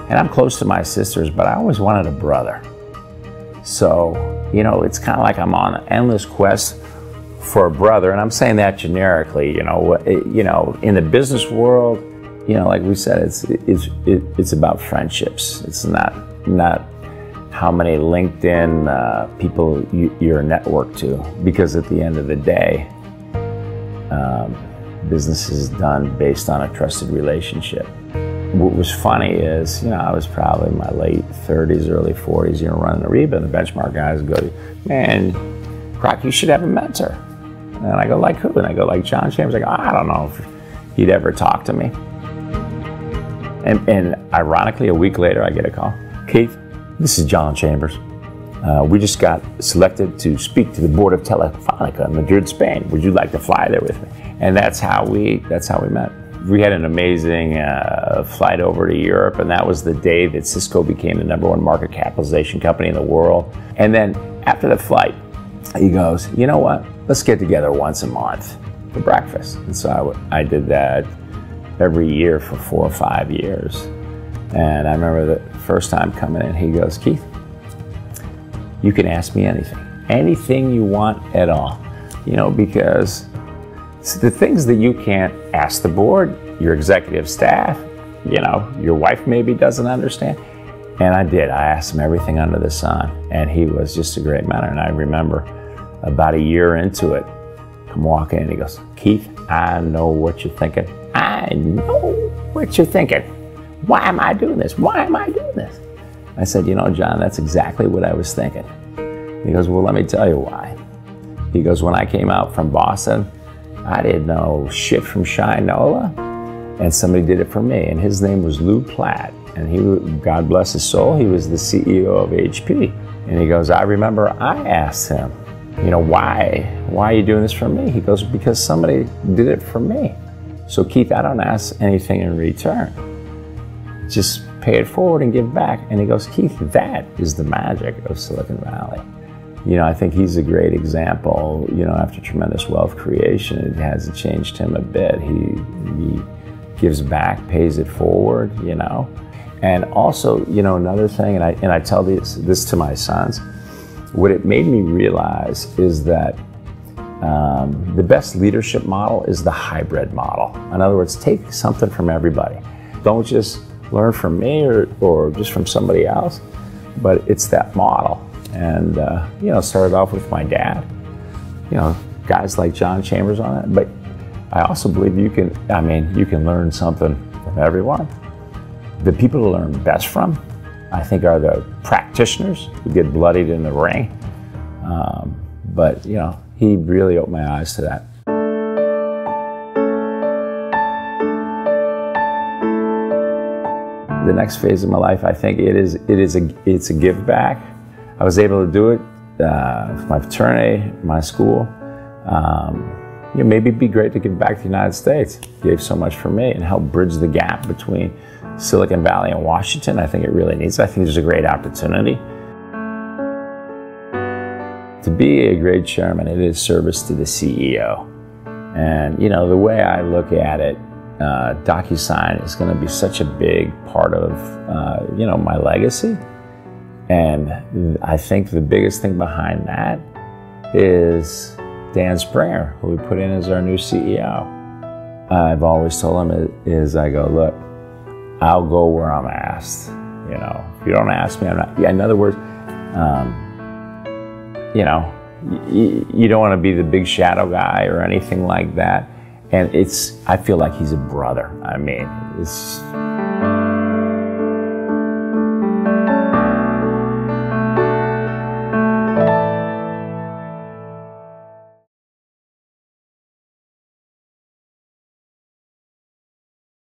And I'm close to my sisters, but I always wanted a brother. So, you know, it's kind of like I'm on an endless quest for a brother, and I'm saying that generically. You know, in the business world, you know, like we said, it's about friendships. It's not how many LinkedIn people you're networked to, because at the end of the day, business is done based on a trusted relationship. What was funny is, you know, I was probably in my late 30s, early 40s, you know, running Ariba, and the benchmark guys go, man, Krach, you should have a mentor. And I go, like who? And I go, like John Chambers. I go, I don't know if he'd ever talk to me. And ironically, a week later, I get a call. Keith, this is John Chambers. We just got selected to speak to the board of Telefonica in Madrid, Spain. Would you like to fly there with me? And that's how we met. We had an amazing flight over to Europe, and that was the day that Cisco became the #1 market capitalization company in the world. And then after the flight, he goes, you know what? Let's get together once a month for breakfast. And so I did that every year for 4 or 5 years. And I remember the first time coming in, he goes, Keith, you can ask me anything you want at all, you know, because the things that you can't ask the board, your executive staff, you know, your wife maybe doesn't understand. And I did. I asked him everything under the sun, and he was just a great mentor. And I remember about a year into it, I'm walking in, he goes, Keith, I know what you're thinking. I know what you're thinking. Why am I doing this? Why am I doing this? I said, you know, John, that's exactly what I was thinking. He goes, well, let me tell you why. He goes, when I came out from Boston, I didn't know shit from Shinola, and somebody did it for me, and his name was Lou Platt, and he, God bless his soul, he was the CEO of HP. And he goes, I remember I asked him, you know, why are you doing this for me? He goes, because somebody did it for me. So Keith, I don't ask anything in return. Just pay it forward and give back. And he goes, Keith, that is the magic of Silicon Valley. You know, I think he's a great example. You know, after tremendous wealth creation, it hasn't changed him a bit. He gives back, pays it forward, you know. And also, you know, another thing, and I tell this to my sons, what it made me realize is that the best leadership model is the hybrid model. In other words, take something from everybody. Don't just learn from me or just from somebody else, but it's that model. And, you know, started off with my dad, you know, guys like John Chambers on it. But I also believe you can learn something from everyone. The people to learn best from, I think, are the practitioners who get bloodied in the ring. But, you know, he really opened my eyes to that. The next phase of my life, I think it's a give back. I was able to do it for my fraternity, my school. You know, maybe it'd be great to give back to the United States. It gave so much for me and help bridge the gap between Silicon Valley and Washington. I think it really needs. I think there's a great opportunity. To be a great chairman, it is service to the CEO. And, you know, the way I look at it, DocuSign is going to be such a big part of, you know, my legacy. And I think the biggest thing behind that is Dan Springer, who we put in as our new CEO. I've always told him I go, look, I'll go where I'm asked. You know, if you don't ask me, I'm not. Yeah, in other words, you know, you don't want to be the big shadow guy or anything like that. And I feel like he's a brother. I mean, it's